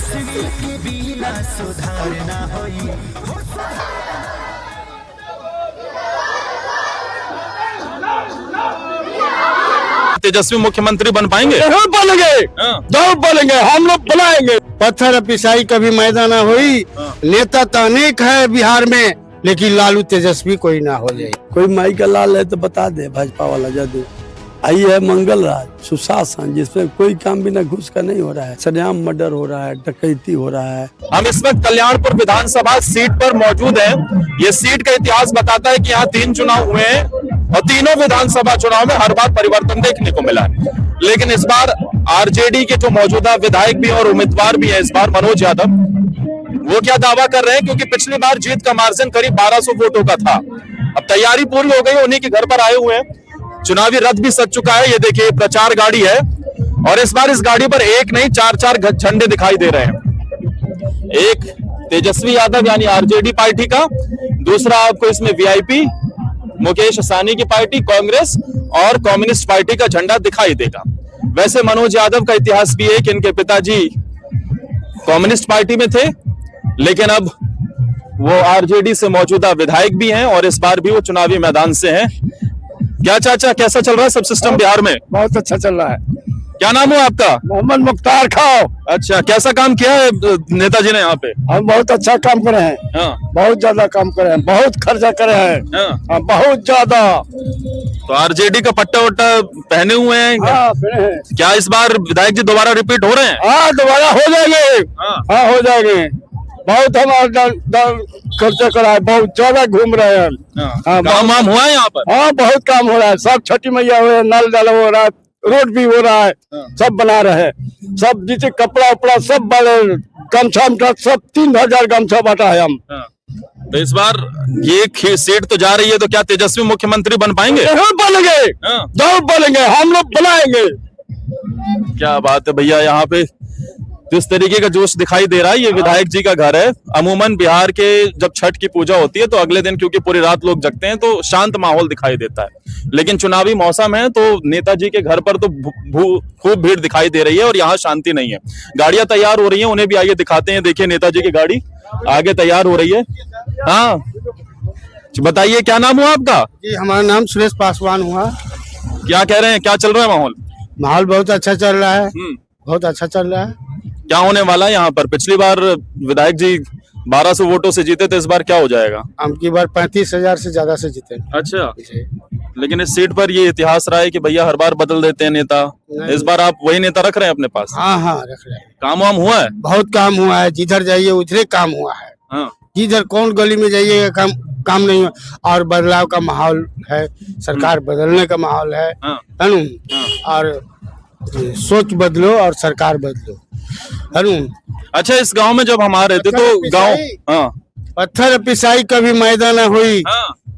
तेजस्वी के बिना सुधार ना होई। तेजस्वी मुख्यमंत्री बन पाएंगे? जरूर बनेंगे, जरूर बनेंगे, हम लोग बनाएंगे। पत्थर पिसाई कभी मैदान ना हुई। नेता तो अनेक है बिहार में, लेकिन लालू तेजस्वी कोई ना हो जाए। कोई माई का लाल है तो बता दे, भाजपा वाला जदू आई है मंगल राज सुशासन, जिसमें कोई काम बिना घूस का नहीं हो रहा है। सरेआम मर्डर हो रहा है, डकैती हो रहा है। हम इस वक्त कल्याणपुर विधानसभा सीट पर मौजूद हैं। ये सीट का इतिहास बताता है कि यहाँ 3 चुनाव हुए हैं और तीनों विधानसभा चुनाव में हर बार परिवर्तन देखने को मिला है। लेकिन इस बार आरजेडी के जो मौजूदा विधायक भी और उम्मीदवार भी है इस बार, मनोज यादव, वो क्या दावा कर रहे हैं, क्योंकि पिछली बार जीत का मार्जिन करीब 1200 वोटों का था। अब तैयारी पूरी हो गई, उन्हीं के घर पर आए हुए हैं। चुनावी रथ भी सज चुका है। ये देखिए प्रचार गाड़ी है और इस बार इस गाड़ी पर एक नहीं 4-4 झंडे दिखाई दे रहे हैं। एक तेजस्वी यादव यानी आरजेडी पार्टी का, दूसरा आपको इसमें वीआईपी मुकेश साहनी की पार्टी कांग्रेस और कम्युनिस्ट पार्टी का झंडा दिखाई देगा। वैसे मनोज यादव का इतिहास भी है कि इनके पिताजी कम्युनिस्ट पार्टी में थे, लेकिन अब वो आरजेडी से मौजूदा विधायक भी हैं और इस बार भी वो चुनावी मैदान से हैं। क्या चाचा, कैसा चल रहा है सब सिस्टम बिहार में? बहुत अच्छा चल रहा है। क्या नाम है आपका? मोहम्मद मुख्तार खाओ। अच्छा, कैसा काम किया है नेताजी ने यहाँ पे? हम बहुत अच्छा काम करे हैं। हाँ। बहुत ज्यादा काम करे हैं, बहुत खर्चा करे हैं। हाँ। बहुत ज्यादा। तो आरजेडी का पट्टा वट्टा पहने हुए हैं? हाँ, पहने हैं। क्या इस बार विधायक जी दोबारा रिपीट हो रहे हैं? हाँ, दोबारा हो जाएंगे। हाँ, हो जाएंगे। बहुत हमारा खर्चा करा है, बहुत ज्यादा घूम रहे हैं। हाँ, काम वाम हुआ है यहाँ पर? हाँ, बहुत काम हो रहा है। सब छठी मैया हो रहा है, नल डाला हो रहा है, रोड भी हो रहा है। सब बना रहे हैं। सब जैसे कपड़ा उपड़ा सब बड़े गमछा सब 3000 गमछा बांटा है हम। तो इस बार ये सीट तो जा रही है, तो क्या तेजस्वी मुख्यमंत्री बन पाएंगे? जरूर बनेंगे, जरूर बनेंगे, हम लोग बनाएंगे। क्या बात है भैया, यहाँ पे जिस तरीके का जोश दिखाई दे रहा है, ये विधायक जी का घर है। अमूमन बिहार के जब छठ की पूजा होती है तो अगले दिन क्योंकि पूरी रात लोग जगते हैं तो शांत माहौल दिखाई देता है, लेकिन चुनावी मौसम है तो नेताजी के घर पर तो खूब भीड़ दिखाई दे रही है और यहाँ शांति नहीं है। गाड़ियां तैयार हो रही हैं, उन्हें भी आइए दिखाते हैं। देखिए नेताजी की गाड़ी आगे तैयार हो रही है। हाँ, बताइए क्या नाम हुआ आपका? जी, हमारा नाम सुरेश पासवान हुआ। क्या कह रहे हैं, क्या चल रहा है माहौल? माहौल बहुत अच्छा चल रहा है। बहुत अच्छा चल रहा है। क्या होने वाला है यहाँ पर? पिछली बार विधायक जी 1200 वोटों से जीते थे, इस बार क्या हो जाएगा? अबकी बार 35,000 से ज्यादा से जीते। अच्छा, लेकिन इस सीट पर ये इतिहास रहा है कि भैया हर बार बदल देते हैं नेता। इस बार आप वही नेता रख रहे हैं अपने पास? हाँ हाँ, रख रहे हैं। काम वाम हुआ है? बहुत काम हुआ है, जिधर जाइए उधर काम हुआ है। हाँ। जिधर कौन गली में जाइएगा काम नहीं हुआ। और बदलाव का माहौल है, सरकार बदलने का माहौल है। और सोच बदलो और सरकार बदलो। अच्छा, इस गांव में जब हम आ रहे थे तो गांव पत्थर पिसाई कभी मैदान हुई।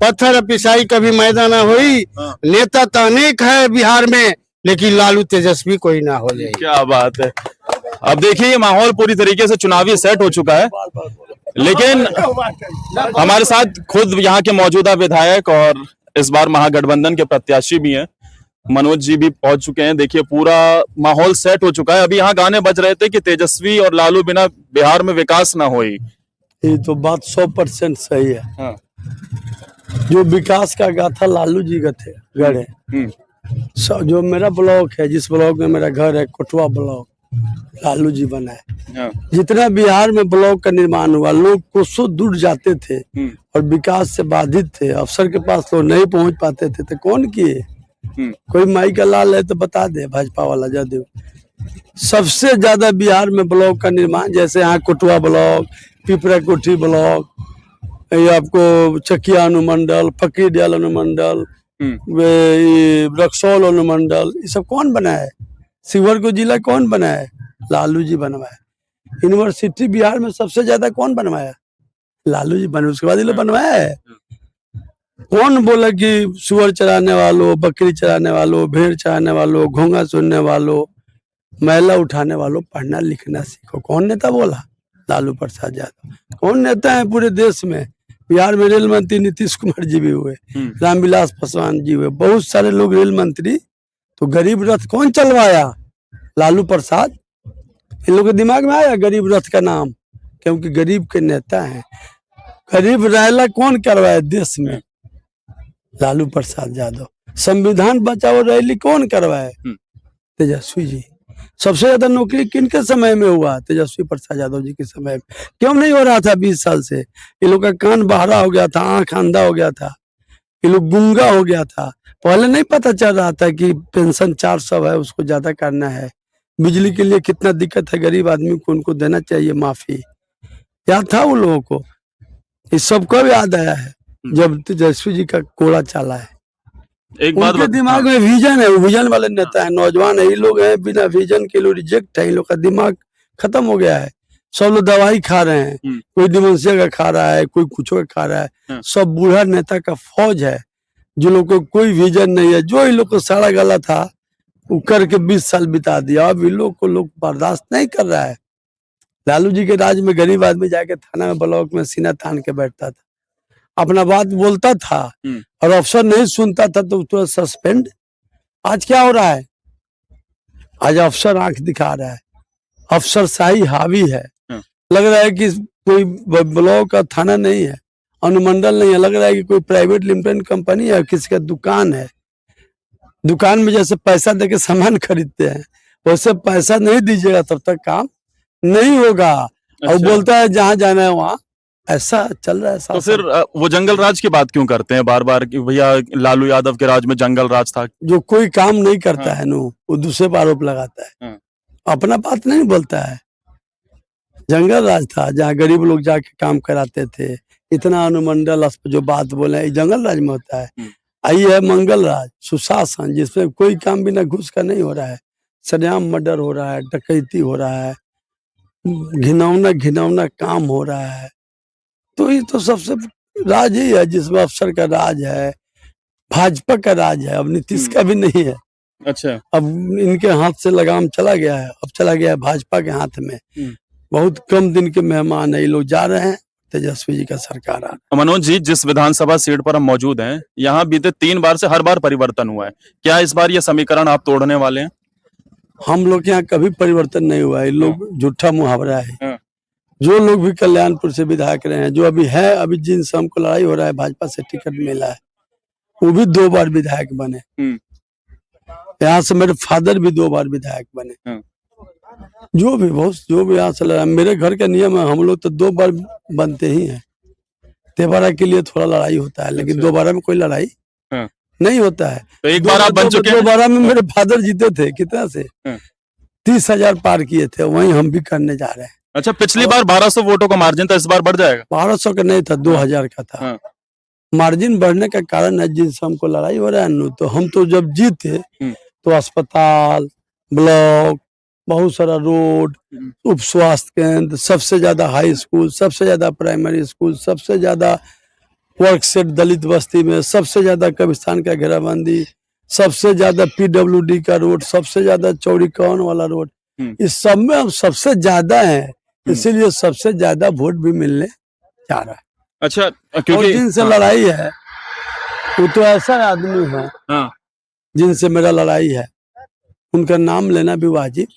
पत्थर पिसाई कभी मैदान हुई। नेता तो अनेक है बिहार में, लेकिन लालू तेजस्वी कोई ना हो जाए। क्या बात है। अब देखिए ये माहौल पूरी तरीके से चुनावी सेट हो चुका है, लेकिन हमारे साथ खुद यहाँ के मौजूदा विधायक और इस बार महागठबंधन के प्रत्याशी भी हैं, मनोज जी भी पहुंच चुके हैं। देखिए पूरा माहौल सेट हो चुका है। अभी यहाँ गाने बज रहे थे कि तेजस्वी और लालू बिना बिहार में विकास ना होई। ये तो बात 100% सही है। हाँ। जो विकास का गाथा लालू जी का थे गढ़े। जो मेरा ब्लॉक है, जिस ब्लॉक में मेरा घर है, कोटवा ब्लॉक, लालू जी बनाए। हाँ। जितना बिहार में ब्लॉक का निर्माण हुआ, लोग कोसों दूर जाते थे और विकास से बाधित थे, अफसर के पास लोग नहीं पहुंच पाते थे, तो कौन किए? कोई माई का लाल है तो बता दे, भाजपा वाला जदयू। सबसे ज्यादा बिहार में ब्लॉक का निर्माण, जैसे यहाँ कोटवा ब्लॉक, पिपरा कोठी ब्लॉक, ये आपको चकिया अनुमंडल, फकीरदयाल अनुमंडल, रक्सौल अनुमंडल, ये सब कौन बनाए? शिवहर को जिला कौन बनाए? लालू जी बनवाए। यूनिवर्सिटी बिहार में सबसे ज्यादा कौन बनवाया? लालू जी बने, उसके बाद ये लोग बनवाया है। कौन बोला कि सुअर चराने वालों, बकरी चराने वालों, भेड़ चराने वालों, घोंगा सुनने वालों, मैला उठाने वालों पढ़ना लिखना सीखो? कौन नेता बोला? लालू प्रसाद यादव। कौन नेता है पूरे देश में? बिहार में रेल मंत्री नीतीश कुमार जी भी हुए, रामविलास पासवान जी हुए, बहुत सारे लोग रेल मंत्री। तो गरीब रथ कौन चलवाया? लालू प्रसाद। इन लोगों के दिमाग में आया गरीब रथ का नाम, क्योंकि गरीब के नेता हैं। गरीब रहला कौन करवाए देश में? लालू प्रसाद यादव। संविधान बचाओ रैली कौन करवाए? तेजस्वी जी। सबसे ज्यादा नौकरी किनके समय में हुआ? तेजस्वी प्रसाद यादव जी के समय में। क्यों नहीं हो रहा था 20 साल से? ये लोग का कान बहरा हो गया था, आंख अंधा हो गया था, ये लोग गूंगा हो गया था। पहले नहीं पता चल रहा था कि पेंशन 400 है, उसको ज्यादा करना है। बिजली के लिए कितना दिक्कत है गरीब आदमी को, उनको देना चाहिए माफी। याद था उन लोगों को? इस सब कब याद आया है? जब तेजस्वी जी का कोड़ा चला है। एक बात उनके दिमाग में विजन है, वो विजन वाले नेता है, नौजवान है। ये लोग हैं बिना विजन के लोग रिजेक्ट है, इन लोग का दिमाग खत्म हो गया है। सब लोग दवाई खा रहे हैं, कोई डिमेंशिया का खा रहा है, कोई कुछ का खा रहा है। सब बूढ़ा नेता का फौज है, जो लोग को कोई विजन नहीं है। जो इन लोग को सारा गला था वो करके 20 साल बिता दिया। अब इन लोग को लोग बर्दाश्त नहीं कर रहा है। लालू जी के राज में गरीब आदमी जाके थाना में ब्लॉक में सीना तान के बैठता था, अपना बात बोलता था, और अफसर नहीं सुनता था तो तुरंत सस्पेंड। आज क्या हो रहा है? आज अफसर आंख दिखा रहा है, अफसरशाही हावी है। लग रहा है कि कोई ब्लॉक का थाना नहीं है, अनुमंडल नहीं है, लग रहा है कि कोई प्राइवेट लिमिटेड कंपनी है, किसी का दुकान है। दुकान में जैसे पैसा देके सामान खरीदते हैं, वैसे पैसा नहीं दीजिएगा तब तक काम नहीं होगा। और बोलता है जहां जाना है वहां। ऐसा चल रहा है। तो फिर वो जंगल राज की बात क्यों करते हैं बार बार कि भैया लालू यादव के राज में जंगल राज था? जो कोई काम नहीं करता है नो, वो दूसरे पर आरोप लगाता है, अपना बात नहीं बोलता है। जंगल राज था जहाँ गरीब लोग जाके काम कराते थे। इतना अनुमंडल जो बात बोले ये जंगल राज में होता है। आई है मंगल राज, सुशासन, जिसमें कोई काम बिना घूस का नहीं हो रहा है। सरेआम मर्डर हो रहा है, डकैती हो रहा है, घिनौना घिनौना काम हो रहा है। तो ये तो सबसे राज ही है जिसमें अफसर का राज है, भाजपा का राज है। अब नीतीश का भी नहीं है। अच्छा, अब इनके हाथ से लगाम चला गया है, अब चला गया है भाजपा के हाथ में। बहुत कम दिन के मेहमान है, ये लोग जा रहे हैं, तेजस्वी जी का सरकार आ रहा है। मनोज जी, जिस विधानसभा सीट पर हम मौजूद हैं, यहाँ बीते 3 बार से हर बार परिवर्तन हुआ है। क्या इस बार ये समीकरण आप तोड़ने वाले हैं? हम लोग के यहाँ कभी परिवर्तन नहीं हुआ है। लोग झूठा मुहावरा है। जो लोग भी कल्याणपुर से विधायक रहे हैं, जो अभी है, अभी जिनसे हमको लड़ाई हो रहा है, भाजपा से टिकट मिला है, वो भी 2 बार विधायक बने। यहाँ से मेरे फादर भी 2 बार विधायक बने। जो भी यहाँ से लड़ा, मेरे घर का नियम है, हम लोग तो 2 बार बनते ही हैं। दोबारा के लिए थोड़ा लड़ाई होता है, लेकिन दोबारा में कोई लड़ाई नहीं होता है। तो एक बार आप बन चुके हैं। दोबारा में मेरे फादर जीते थे, कितना से 30,000 पार किए थे, वहीं हम भी करने जा रहे हैं। अच्छा, पिछली बार 1200 वोटों का मार्जिन था, इस बार बढ़ जाएगा? 1200 का नहीं था, 2000 का था। मार्जिन बढ़ने का कारण है जिनसे हमको लड़ाई हो रहा है। तो हम तो जब जीते तो अस्पताल, ब्लॉक, बहुत सारा रोड, उप स्वास्थ्य केंद्र, सबसे ज्यादा हाई स्कूल, सबसे ज्यादा प्राइमरी स्कूल, सबसे ज्यादा वर्कसेट दलित बस्ती में, सबसे ज्यादा कब्रिस्तान का घेराबंदी, सबसे ज्यादा PWD का रोड, सबसे ज्यादा चौड़ीकौन वाला रोड, इस सब में हम सबसे ज्यादा है। इसीलिए सबसे ज्यादा वोट भी मिलने जा रहा है। अच्छा, क्योंकि जिनसे लड़ाई है वो तो ऐसा आदमी है जिनसे मेरा लड़ाई है, उनका नाम लेना भी वाजिब।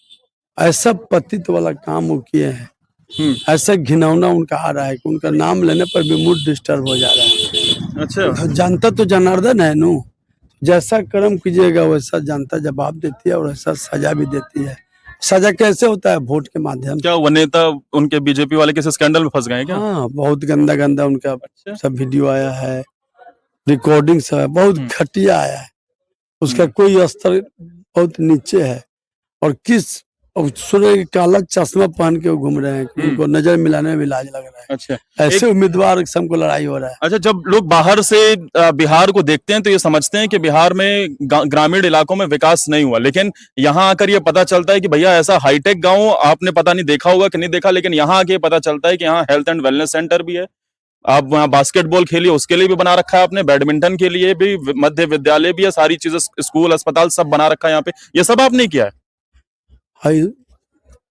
ऐसा पतित वाला काम वो किए हैं, ऐसा घिनौना उनका आ रहा है कि उनका नाम लेने पर भी मूड डिस्टर्ब हो जा रहा है। अच्छा, जनता तो जनार्दन है नू, जैसा कर्म कीजिएगा वैसा जनता जवाब देती है और ऐसा सजा भी देती है। सजा कैसे होता है? वोट के माध्यम से। क्या वो नेता उनके बीजेपी वाले किसी स्कैंडल में फंस गए हैं क्या? हाँ, बहुत गंदा गंदा उनका सब वीडियो आया है, रिकॉर्डिंग सब है, बहुत घटिया आया है। उसका कोई स्तर बहुत नीचे है। और किस सुने काला चश्मा पहन के वो घूम रहे हैं, उनको नजर मिलाने में भी लाज लग रहा है। अच्छा, ऐसे उम्मीदवार से हमको लड़ाई हो रहा है। अच्छा, जब लोग बाहर से बिहार को देखते हैं तो ये समझते हैं कि बिहार में ग्रामीण इलाकों में विकास नहीं हुआ, लेकिन यहाँ आकर ये पता चलता है कि भैया ऐसा हाईटेक गांव आपने पता नहीं देखा होगा कि नहीं देखा, लेकिन यहाँ आके पता चलता है कि यहाँ हेल्थ एंड वेलनेस सेंटर भी है। आप वहाँ बास्केटबॉल खेलिए उसके लिए भी बना रखा है आपने, बैडमिंटन के लिए भी मध्य विद्यालय भी है, सारी चीजें, स्कूल अस्पताल सब बना रखा है यहाँ पे। ये सब आपने किया है? हाई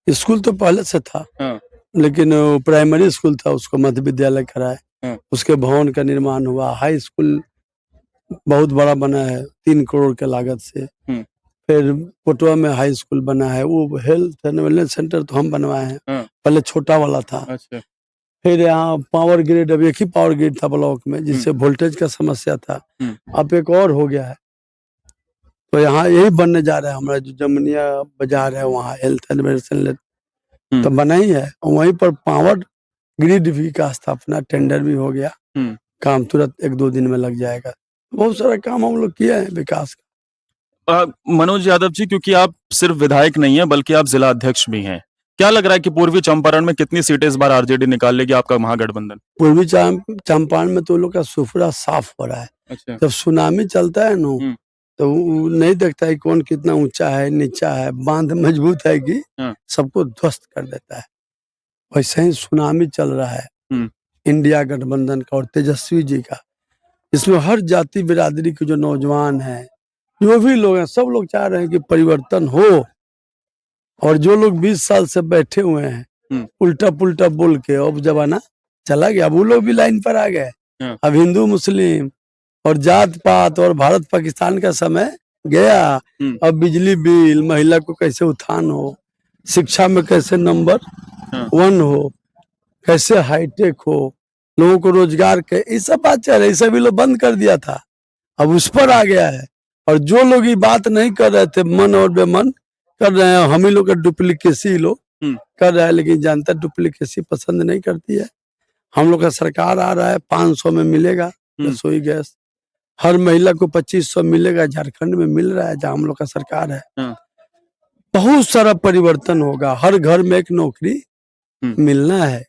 स्कूल तो पहले से था, लेकिन प्राइमरी स्कूल था, उसको मध्य विद्यालय कराए। उसके भवन का निर्माण हुआ। हाई स्कूल बहुत बड़ा बना है 3 करोड़ के लागत से। फिर कोटवा में हाई स्कूल बना है, वो हेल्थ एंड वेलनेस सेंटर तो हम बनवाए हैं, हाँ। पहले छोटा वाला था। अच्छा। फिर यहाँ पावर ग्रिड, अब एक ही पावर ग्रिड था ब्लॉक में, जिससे वोल्टेज का समस्या था, अब एक और हो गया है। तो यहाँ यही बनने जा रहा है हमारा जो जमुनिया बाजार है, वहाँ हेल्थ एंड वेलनेस तो बना ही है। वहीं पर पावर ग्रिड भी का स्थापना टेंडर भी हो गया, काम तुरंत 1-2 दिन में लग जाएगा। बहुत सारा काम हम लोग किए हैं विकास का। मनोज यादव जी, क्योंकि आप सिर्फ विधायक नहीं है बल्कि आप जिला अध्यक्ष भी हैं, क्या लग रहा है कि पूर्वी चंपारण में कितनी सीटें इस बार आरजेडी निकाल लेगी आपका महागठबंधन? पूर्वी चंपारण में तो लोग का सुफरा साफ हो रहा है। अच्छा। जब सुनामी चलता है ना, तो वो नहीं देखता है कौन कितना ऊंचा है नीचा है, बांध मजबूत है कि सबको ध्वस्त कर देता है। वैसे ही सुनामी चल रहा है इंडिया गठबंधन का और तेजस्वी जी का। इसमें हर जाति बिरादरी के जो नौजवान हैं, जो भी लोग हैं, सब लोग चाह रहे हैं कि परिवर्तन हो। और जो लोग 20 साल से बैठे हुए हैं उल्टा पुल्टा बोल के, अब जमाना चला गया, अब वो लोग भी लाइन पर आ गए। अब हिंदू मुस्लिम और जात पात और भारत पाकिस्तान का समय गया। अब बिजली बिल, महिला को कैसे उत्थान हो, शिक्षा में कैसे नंबर 1 हो, कैसे हाईटेक हो, लोगों को रोजगार के, ये सब बात चल रही, सभी लोग बंद कर दिया था, अब उस पर आ गया है। और जो लोग ये बात नहीं कर रहे थे, मन और बेमन कर रहे हैं, हम ही लोग का डुप्लीकेसी लोग कर रहे हैं। लेकिन जनता डुप्लीकेसी पसंद नहीं करती है। हम लोग का सरकार आ रहा है, 500 में मिलेगा रसोई गैस, हर महिला को 2500 मिलेगा, झारखंड में मिल रहा है जहाँ हम लोग का सरकार है। बहुत सारा परिवर्तन होगा, हर घर में एक नौकरी मिलना है।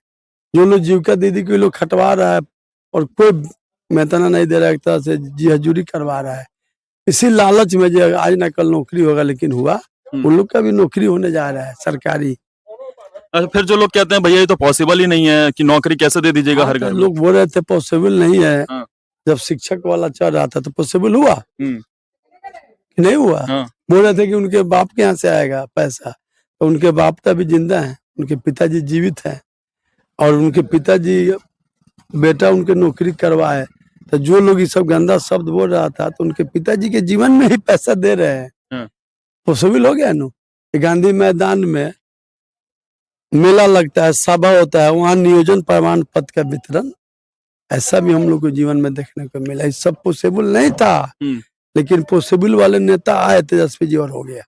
जो लोग जीविका दीदी को लोग खटवा रहा है और कोई वेतन नहीं दे रहा है, एक तरह से जी हजूरी करवा रहा है, इसी लालच में जो आज ना कल नौकरी होगा, लेकिन हुआ, उन लोग का भी नौकरी होने जा रहा है सरकारी। अच्छा, फिर जो लोग कहते हैं भैया ये तो पॉसिबल ही नहीं है कि नौकरी कैसे दे दीजिएगा हर घर में? लोग बोल रहे थे पॉसिबल नहीं है, जब शिक्षक वाला चल रहा था तो पॉसिबल हुआ नहीं हुआ। बोल रहे थे कि उनके बाप के यहाँ से आएगा पैसा, तो उनके बाप तो अभी जिंदा है, उनके पिताजी जीवित हैं, और उनके पिताजी बेटा उनके नौकरी करवाए। तो जो लोग ये सब गंदा शब्द बोल रहा था, तो उनके पिताजी के जीवन में ही पैसा दे रहे हैं। पॉसिबल हो गया नु। गांधी मैदान में मेला लगता है, सभा होता है, वहाँ नियोजन प्रमाण पत्र का वितरण, ऐसा भी हम लोग को जीवन में देखने को मिला। ये सब पॉसिबल नहीं था, लेकिन पॉसिबल वाले नेता आए तेजस्वी जी और हो गया।